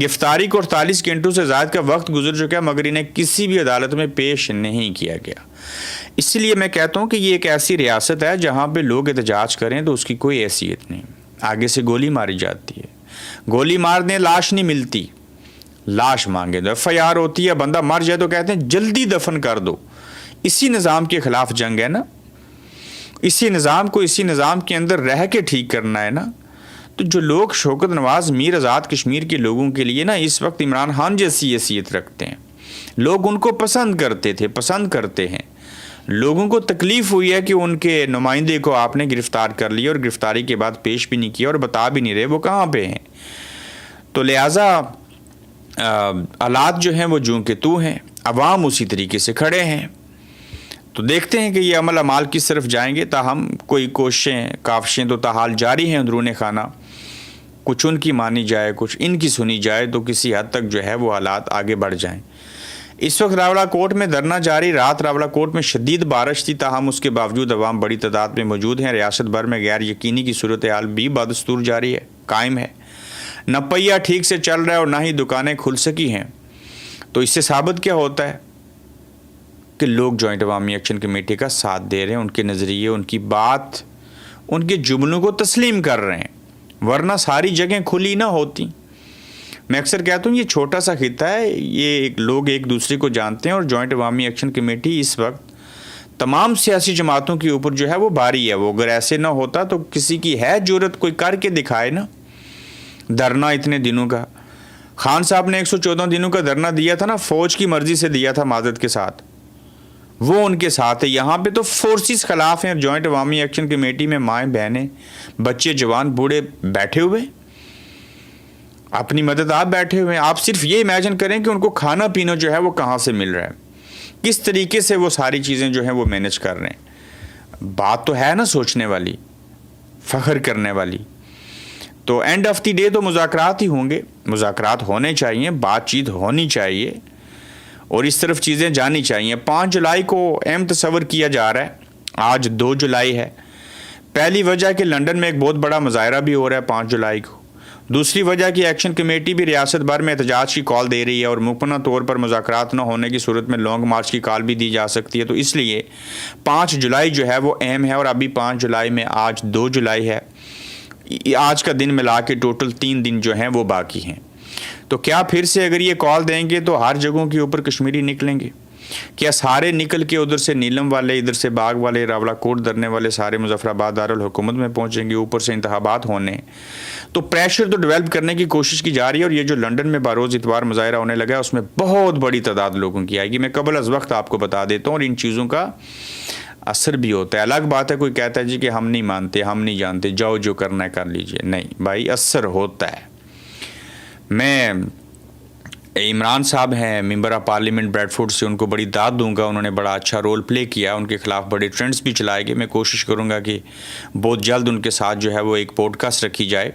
گرفتاری کو 48 گھنٹوں سے زائد کا وقت گزر چکا ہے مگر انہیں کسی بھی عدالت میں پیش نہیں کیا گیا۔ اس لیے میں کہتا ہوں کہ یہ ایک ایسی ریاست ہے جہاں پہ لوگ احتجاج کریں تو اس کی کوئی حیثیت نہیں، آگے سے گولی ماری جاتی ہے، گولی مار دیں لاش نہیں ملتی، لاش مانگے تو FIR ہوتی ہے، بندہ مر جائے تو کہتے ہیں جلدی دفن کر دو۔ اسی نظام کے خلاف جنگ ہے نا، اسی نظام کو اسی نظام کے اندر رہ کے ٹھیک کرنا ہے نا۔ تو جو لوگ شوکت نواز میر آزاد کشمیر کے لوگوں کے لیے نا اس وقت عمران خان جیسی حیثیت رکھتے ہیں، لوگ ان کو پسند کرتے تھے، پسند کرتے ہیں، لوگوں کو تکلیف ہوئی ہے کہ ان کے نمائندے کو آپ نے گرفتار کر لیا اور گرفتاری کے بعد پیش بھی نہیں کیا اور بتا بھی نہیں رہے وہ کہاں پہ ہیں۔ تو لہٰذا حالات جو ہیں وہ جوں کہ تو ہیں، عوام اسی طریقے سے کھڑے ہیں۔ تو دیکھتے ہیں کہ یہ عمل اعمال کس طرف جائیں گے، تاہم کوئی کوششیں کاوشیں تو تاحال جاری ہیں اندرون خانہ، کچھ ان کی مانی جائے کچھ ان کی سنی جائے تو کسی حد تک جو ہے وہ حالات آگے بڑھ جائیں۔ اس وقت راولہ کوٹ میں دھرنا جاری، رات راولہ کوٹ میں شدید بارش تھی تاہم اس کے باوجود عوام بڑی تعداد میں موجود ہیں۔ ریاست بھر میں غیر یقینی کی صورتحال بھی بدستور جاری ہے، قائم ہے، نہ پہیہ ٹھیک سے چل رہا ہے اور نہ ہی دکانیں کھل سکی ہیں۔ تو اس سے ثابت کیا ہوتا ہے کہ لوگ جوائنٹ عوامی ایکشن کمیٹی کا ساتھ دے رہے ہیں، ان کے نظریے، ان کی بات، ان کے جملوں کو تسلیم کر رہے ہیں، ورنہ ساری جگہیں کھلی نہ ہوتی۔ میں اکثر کہتا ہوں یہ چھوٹا سا خطہ ہے، یہ لوگ ایک دوسرے کو جانتے ہیں اور جوائنٹ عوامی ایکشن کمیٹی اس وقت تمام سیاسی جماعتوں کے اوپر جو ہے وہ بھاری ہے۔ وہ اگر ایسے نہ ہوتا تو کسی کی ہے جرت کوئی کر کے دکھائے نا دھرنا اتنے دنوں کا۔ خان صاحب نے 114 دنوں کا دھرنا دیا تھا نا، فوج کی مرضی سے دیا تھا معذرت کے ساتھ، وہ ان کے ساتھ ہے۔ یہاں پہ تو فورسز خلاف ہیں، جوائنٹ عوامی ایکشن کمیٹی میں مائیں بہنیں بچے جوان بوڑھے بیٹھے ہوئے، اپنی مدد آپ بیٹھے ہوئے ہیں۔ آپ صرف یہ امیجن کریں کہ ان کو کھانا پینا جو ہے وہ کہاں سے مل رہا ہے، کس طریقے سے وہ ساری چیزیں جو ہیں وہ مینج کر رہے ہیں۔ بات تو ہے نا سوچنے والی، فخر کرنے والی۔ تو اینڈ آف دی ڈے تو مذاکرات ہی ہوں گے، مذاکرات ہونے چاہیے، بات چیت ہونی چاہیے اور اس طرف چیزیں جانی چاہیے۔ 5 جولائی کو اہم تصور کیا جا رہا ہے، آج 2 جولائی ہے۔ پہلی وجہ کہ لنڈن میں ایک بہت بڑا مظاہرہ بھی ہو رہا ہے 5 جولائی کو، دوسری وجہ کہ ایکشن کمیٹی بھی ریاست بھر میں احتجاج کی کال دے رہی ہے اور ممکنہ طور پر مذاکرات نہ ہونے کی صورت میں لانگ مارچ کی کال بھی دی جا سکتی ہے۔ تو اس لیے 5 جولائی جو ہے وہ اہم ہے، اور ابھی 5 جولائی میں آج 2 جولائی ہے، آج کا دن ملا کے ٹوٹل 3 دن جو ہیں وہ باقی ہیں۔ تو کیا پھر سے اگر یہ کال دیں گے تو ہر جگہوں کے اوپر کشمیری نکلیں گے؟ کیا سارے نکل کے ادھر سے نیلم والے، ادھر سے باغ والے، راولہ کوٹ دھرنے والے سارے مظفر آباد دارالحکومت میں پہنچیں گے؟ اوپر سے انتخابات ہونے، تو پریشر تو ڈیولپ کرنے کی کوشش کی جا رہی ہے۔ اور یہ جو لنڈن میں باروز اتوار مظاہرہ ہونے لگا ہے اس میں بہت بڑی تعداد لوگوں کی آئے گی۔ میں قبل از وقت آپ کو بتا دیتا ہوں، اور ان چیزوں کا اثر بھی ہوتا ہے۔ الگ بات ہے کوئی کہتا ہے جی کہ ہم نہیں مانتے، ہم نہیں جانتے، جاؤ جو کرنا ہے کر لیجئے، نہیں بھائی، اثر ہوتا ہے۔ میں عمران صاحب ہیں member of parliament Bradford سے، ان کو بڑی داد دوں گا، انہوں نے بڑا اچھا رول پلے کیا، ان کے خلاف بڑے ٹرینڈز بھی چلائے گئے۔ میں کوشش کروں گا کہ بہت جلد ان کے ساتھ جو ہے وہ ایک پوڈ کاسٹ رکھی جائے۔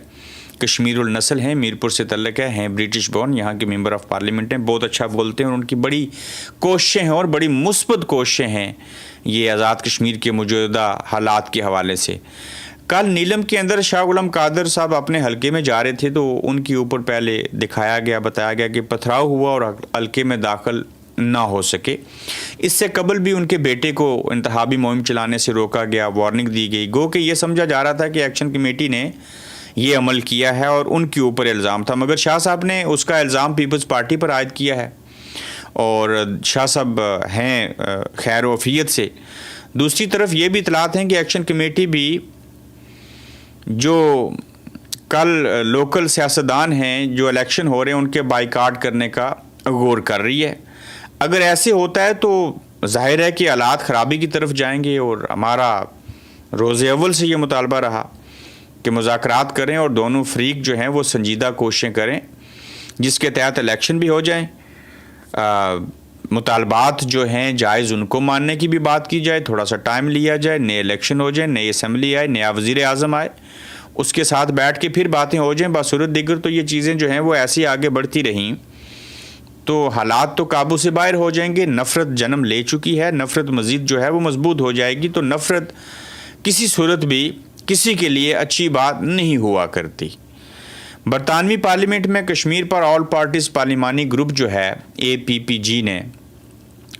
کشمیر النسل ہیں، میرپور سے تعلق ہے، ہیں برٹش بورن، یہاں کے ممبر آف پارلیمنٹ ہیں، بہت اچھا بولتے ہیں اور ان کی بڑی کوششیں ہیں اور بڑی مثبت کوششیں ہیں یہ آزاد کشمیر کے موجودہ حالات کے حوالے سے۔ کل نیلم کے اندر شاہ غلام قادر صاحب اپنے حلقے میں جا رہے تھے تو ان کے اوپر پہلے دکھایا گیا، بتایا گیا کہ پتھراؤ ہوا اور حلقے میں داخل نہ ہو سکے۔ اس سے قبل بھی ان کے بیٹے کو انتخابی مہم چلانے سے روکا گیا، وارننگ دی گئی، گو کہ یہ سمجھا جا رہا تھا کہ ایکشن کمیٹی نے یہ عمل کیا ہے اور ان کے اوپر الزام تھا، مگر شاہ صاحب نے اس کا الزام پیپلز پارٹی پر عائد کیا ہے اور شاہ صاحب ہیں خیر و عافیت سے۔ دوسری طرف یہ بھی اطلاعات ہیں کہ ایکشن کمیٹی بھی جو کل لوکل سیاستدان ہیں جو الیکشن ہو رہے ہیں ان کے بائیکاٹ کرنے کا غور کر رہی ہے۔ اگر ایسے ہوتا ہے تو ظاہر ہے کہ حالات خرابی کی طرف جائیں گے، اور ہمارا روز اول سے یہ مطالبہ رہا کہ مذاکرات کریں اور دونوں فریق جو ہیں وہ سنجیدہ کوششیں کریں جس کے تحت الیکشن بھی ہو جائیں، مطالبات جو ہیں جائز ان کو ماننے کی بھی بات کی جائے، تھوڑا سا ٹائم لیا جائے، نئے الیکشن ہو جائیں، نئی اسمبلی آئے، نیا وزیر اعظم آئے، اس کے ساتھ بیٹھ کے پھر باتیں ہو جائیں۔ بصورت دیگر تو یہ چیزیں جو ہیں وہ ایسی آگے بڑھتی رہیں تو حالات تو قابو سے باہر ہو جائیں گے۔ نفرت جنم لے چکی ہے، نفرت مزید جو ہے وہ مضبوط ہو جائے گی، تو نفرت کسی صورت بھی کسی کے لیے اچھی بات نہیں ہوا کرتی۔ برطانوی پارلیمنٹ میں کشمیر پر آل پارٹیز پارلیمانی گروپ جو ہے APPG نے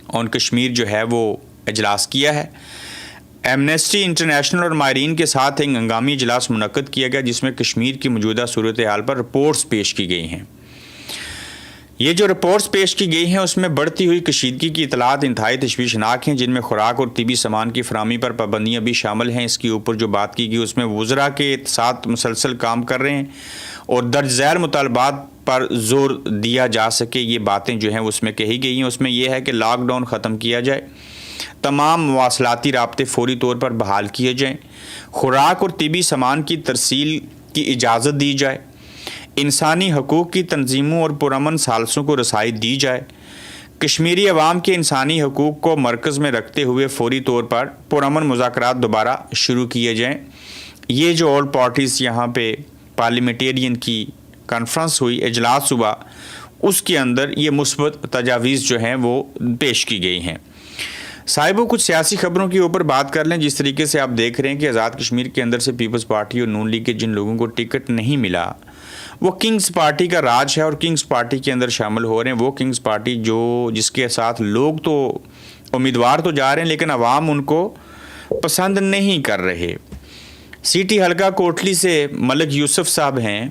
آن کشمیر جو ہے وہ اجلاس کیا ہے. ایمنسٹی انٹرنیشنل اور ماہرین کے ساتھ ایک ہنگامی اجلاس منعقد کیا گیا جس میں کشمیر کی موجودہ صورتحال پر رپورٹس پیش کی گئی ہیں. یہ جو رپورٹس پیش کی گئی ہیں اس میں بڑھتی ہوئی کشیدگی کی اطلاعات انتہائی تشویشناک ہیں، جن میں خوراک اور طبی سامان کی فراہمی پر پابندیاں بھی شامل ہیں. اس کے اوپر جو بات کی گئی اس میں وزراء کے ساتھ مسلسل کام کر رہے ہیں اور درج ذیل مطالبات پر زور دیا جا سکے. یہ باتیں جو ہیں اس میں کہی گئی ہیں. اس میں یہ ہے کہ لاک ڈاؤن ختم کیا جائے، تمام مواصلاتی رابطے فوری طور پر بحال کیے جائیں، خوراک اور طبی سامان کی ترسیل کی اجازت دی جائے، انسانی حقوق کی تنظیموں اور پرامن ثالثوں کو رسائی دی جائے، کشمیری عوام کے انسانی حقوق کو مرکز میں رکھتے ہوئے فوری طور پر پرامن مذاکرات دوبارہ شروع کیے جائیں. یہ جو آل پارٹیز یہاں پہ پارلیمنٹیرین کی کانفرنس ہوئی، اجلاس ہوا، اس کے اندر یہ مثبت تجاویز جو ہیں وہ پیش کی گئی ہیں. صاحبوں کچھ سیاسی خبروں کے اوپر بات کر لیں. جس طریقے سے آپ دیکھ رہے ہیں کہ آزاد کشمیر کے اندر سے پیپلز پارٹی اور نون لیگ کے جن لوگوں کو ٹکٹ نہیں ملا وہ کنگز پارٹی کا راج ہے اور کنگز پارٹی کے اندر شامل ہو رہے ہیں. وہ کنگز پارٹی جس کے ساتھ لوگ تو امیدوار تو جا رہے ہیں لیکن عوام ان کو پسند نہیں کر رہے. سٹی حلقہ کوٹلی سے ملک یوسف صاحب ہیں،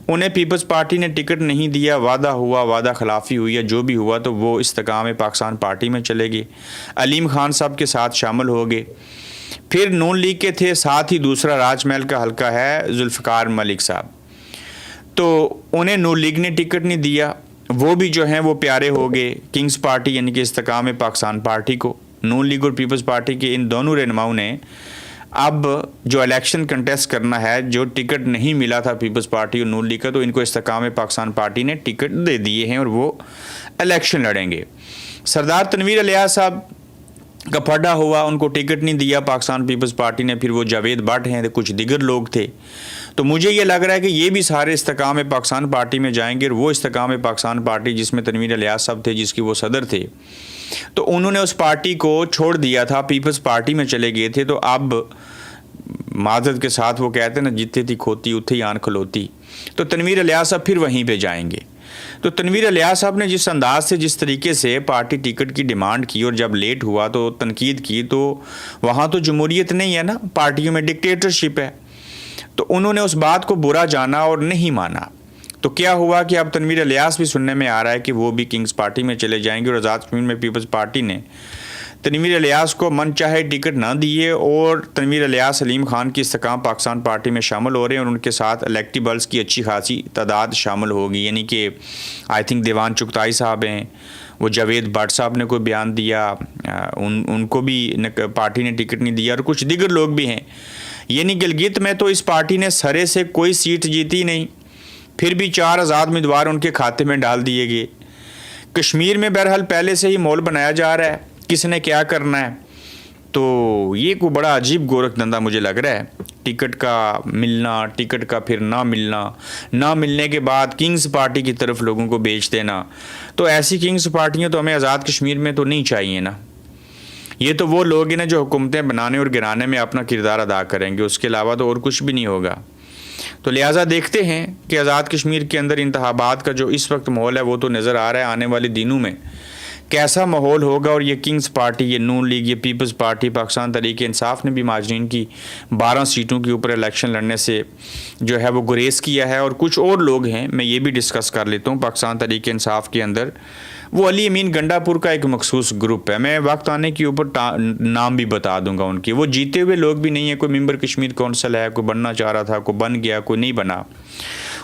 انہیں پیپلز پارٹی نے ٹکٹ نہیں دیا. وعدہ ہوا، وعدہ خلافی ہوئی ہے، جو بھی ہوا تو وہ استحکام پاکستان پارٹی میں چلے گئے، علیم خان صاحب کے ساتھ شامل ہو گئے. پھر نون لیگ کے تھے، ساتھ ہی دوسرا راج محل کا حلقہ ہے ذوالفقار ملک صاحب، تو انہیں نون لیگ نے ٹکٹ نہیں دیا. وہ بھی جو ہیں وہ پیارے ہو گئے کنگز پارٹی یعنی کہ استحکام پاکستان پارٹی کو. نون لیگ اور پیپلز پارٹی کے ان دونوں رہنماؤں نے اب جو الیکشن کنٹیسٹ کرنا ہے، جو ٹکٹ نہیں ملا تھا پیپلز پارٹی اور نون لیگ کا، تو ان کو استحکام پاکستان پارٹی نے ٹکٹ دے دیے ہیں اور وہ الیکشن لڑیں گے. سردار تنویر الیاس صاحب کا پھڈا ہوا، ان کو ٹکٹ نہیں دیا پاکستان پیپلز پارٹی نے. پھر وہ جاوید بٹ ہیں، کچھ دیگر لوگ تھے. تو مجھے یہ لگ رہا ہے کہ یہ بھی سارے استحکام پاکستان پارٹی میں جائیں گے. اور وہ استحکام پاکستان پارٹی جس میں تنویر الیاس صاحب تھے، جس کی وہ صدر تھے، تو انہوں نے اس پارٹی کو چھوڑ دیا تھا، پیپلز پارٹی میں چلے گئے تھے. تو اب معذرت کے ساتھ وہ کہتے ہیں نا، جتنے تھی کھوتی اتھے ہی آن کھلوتی. تو تنویر الیاس صاحب پھر وہیں پہ جائیں گے. تو تنویر الیاس صاحب نے جس انداز سے، جس طریقے سے پارٹی ٹکٹ کی ڈیمانڈ کی اور جب لیٹ ہوا تو تنقید کی، تو وہاں تو جمہوریت نہیں ہے نا، پارٹیوں میں ڈکٹیٹرشپ ہے. تو انہوں نے اس بات کو برا جانا اور نہیں مانا. تو کیا ہوا کہ اب تنویر الیاس بھی سننے میں آ رہا ہے کہ وہ بھی کنگز پارٹی میں چلے جائیں گے. اور آزاد کشمیر میں پیپلز پارٹی نے تنویر الیاس کو من چاہے ٹکٹ نہ دیے اور تنویر الیاس علیم خان کی استحکام پاکستان پارٹی میں شامل ہو رہے ہیں اور ان کے ساتھ الیکٹیبلز کی اچھی خاصی تعداد شامل ہوگی. یعنی کہ آئی تھنک دیوان چغتائی صاحب ہیں، وہ جاوید بٹ صاحب نے کوئی بیان دیا، ان کو بھی پارٹی نے ٹکٹ نہیں دیا، اور کچھ دیگر لوگ بھی ہیں. یعنی گلگت میں تو اس پارٹی نے سرے سے کوئی سیٹ جیتی نہیں، پھر بھی 4 آزاد امیدوار ان کے کھاتے میں ڈال دیے گئے. کشمیر میں بہرحال پہلے سے ہی مول بنایا جا رہا ہے کس نے کیا کرنا ہے. تو یہ کوئی بڑا عجیب گورکھ دھندا مجھے لگ رہا ہے، ٹکٹ کا ملنا، ٹکٹ کا پھر نہ ملنا، نہ ملنے کے بعد کنگز پارٹی کی طرف لوگوں کو بیچ دینا. تو ایسی کنگز پارٹیاں تو ہمیں آزاد کشمیر میں تو نہیں چاہیے نا. یہ تو وہ لوگ ہیں نا جو حکومتیں بنانے اور گرانے میں اپنا کردار ادا کریں گے، اس کے علاوہ تو اور کچھ بھی نہیں ہوگا. تو لہٰذا دیکھتے ہیں کہ آزاد کشمیر کے اندر انتخابات کا جو اس وقت ماحول ہے وہ تو نظر آ رہا ہے، آنے والے دنوں میں کیسا ماحول ہوگا. اور یہ کنگز پارٹی، یہ نون لیگ، یہ پیپلز پارٹی، پاکستان تحریک انصاف نے بھی مہاجرین کی 12 سیٹوں کے اوپر الیکشن لڑنے سے جو ہے وہ گریز کیا ہے. اور کچھ اور لوگ ہیں، میں یہ بھی ڈسکس کر لیتا ہوں. پاکستان تحریک انصاف کے اندر وہ علی امین گنڈا پور کا ایک مخصوص گروپ ہے، میں وقت آنے کے اوپر نام بھی بتا دوں گا ان کے. وہ جیتے ہوئے لوگ بھی نہیں ہیں، کوئی ممبر کشمیر کونسل ہے، کوئی بننا چاہ رہا تھا، کوئی بن گیا، کوئی نہیں بنا.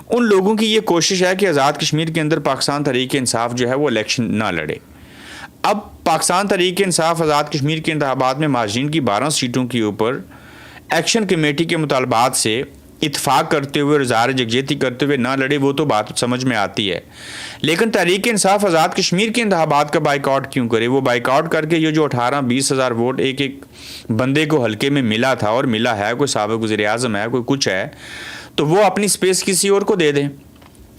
ان لوگوں کی یہ کوشش ہے کہ آزاد کشمیر کے اندر پاکستان تحریک انصاف جو ہے وہ الیکشن نہ لڑے. اب پاکستان تحریک انصاف آزاد کشمیر کے انتخابات میں مہاجرین کی 12 سیٹوں کے اوپر ایکشن کمیٹی کے مطالبات سے اتفاق کرتے ہوئے اور اظہار یکجہتی کرتے ہوئے نہ لڑے، وہ تو بات سمجھ میں آتی ہے. لیکن تحریک انصاف آزاد کشمیر کے انتخابات کا بائیکاٹ کیوں کرے؟ وہ بائیکاٹ کر کے یہ جو 18-20 ہزار ووٹ ایک بندے کو حلقے میں ملا تھا اور ملا ہے، کوئی سابق وزیر اعظم ہے، کوئی کچھ ہے، تو وہ اپنی سپیس کسی اور کو دے دیں.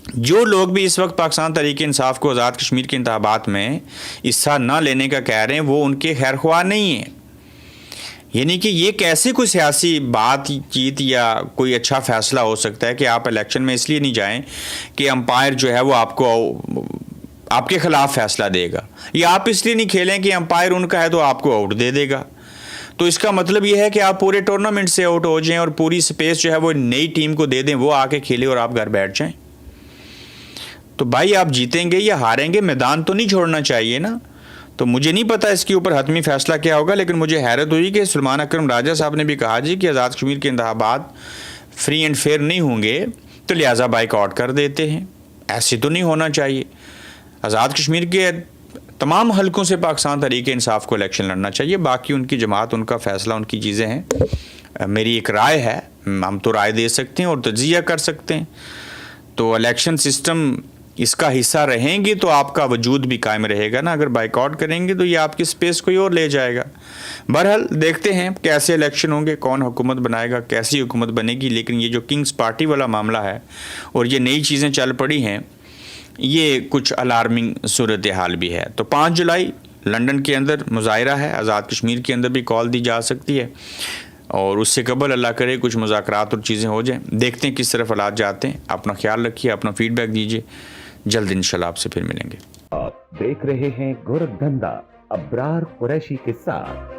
جو لوگ بھی اس وقت پاکستان تحریک انصاف کو آزاد کشمیر کے انتخابات میں حصہ نہ لینے کا کہہ رہے ہیں، وہ ان کے خیر خواہ نہیں ہیں. یعنی کہ یہ کیسے کوئی سیاسی بات چیت یا کوئی اچھا فیصلہ ہو سکتا ہے کہ آپ الیکشن میں اس لیے نہیں جائیں کہ امپائر جو ہے وہ آپ کے خلاف فیصلہ دے گا، یا آپ اس لیے نہیں کھیلیں کہ امپائر ان کا ہے تو آپ کو آؤٹ دے دے گا. تو اس کا مطلب یہ ہے کہ آپ پورے ٹورنامنٹ سے آؤٹ ہو جائیں اور پوری سپیس جو ہے وہ نئی ٹیم کو دے دیں، وہ آ کے کھیلے اور آپ گھر بیٹھ جائیں. تو بھائی آپ جیتیں گے یا ہاریں گے، میدان تو نہیں چھوڑنا چاہیے نا. تو مجھے نہیں پتا اس کے اوپر حتمی فیصلہ کیا ہوگا، لیکن مجھے حیرت ہوئی کہ سلمان اکرم راجہ صاحب نے بھی کہا جی کہ آزاد کشمیر کے انتخابات فری اینڈ فیئر نہیں ہوں گے تو لہٰذا بائیک آؤٹ کر دیتے ہیں. ایسے تو نہیں ہونا چاہیے. آزاد کشمیر کے تمام حلقوں سے پاکستان تحریک انصاف کو الیکشن لڑنا چاہیے. باقی ان کی جماعت، ان کا فیصلہ، ان کی چیزیں ہیں. میری ایک رائے ہے، ہم تو رائے دے سکتے ہیں اور تجزیہ کر سکتے ہیں. تو الیکشن سسٹم اس کا حصہ رہیں گے تو آپ کا وجود بھی قائم رہے گا نا. اگر بائیک آؤٹ کریں گے تو یہ آپ کی سپیس کوئی اور لے جائے گا. بہرحال دیکھتے ہیں کیسے الیکشن ہوں گے، کون حکومت بنائے گا، کیسی حکومت بنے گی. لیکن یہ جو کنگز پارٹی والا معاملہ ہے اور یہ نئی چیزیں چل پڑی ہیں، یہ کچھ الارمنگ صورتحال بھی ہے. تو 5 جولائی لنڈن کے اندر مظاہرہ ہے، آزاد کشمیر کے اندر بھی کال دی جا سکتی ہے، اور اس سے قبل اللہ کرے کچھ مذاکرات اور چیزیں ہو جائیں. دیکھتے ہیں کس طرف حالات جاتے ہیں. اپنا خیال رکھیے، اپنا فیڈ بیک دیجیے. جلد انشاءاللہ آپ سے پھر ملیں گے. آپ دیکھ رہے ہیں گورکھ دھندا ابرار قریشی کے ساتھ.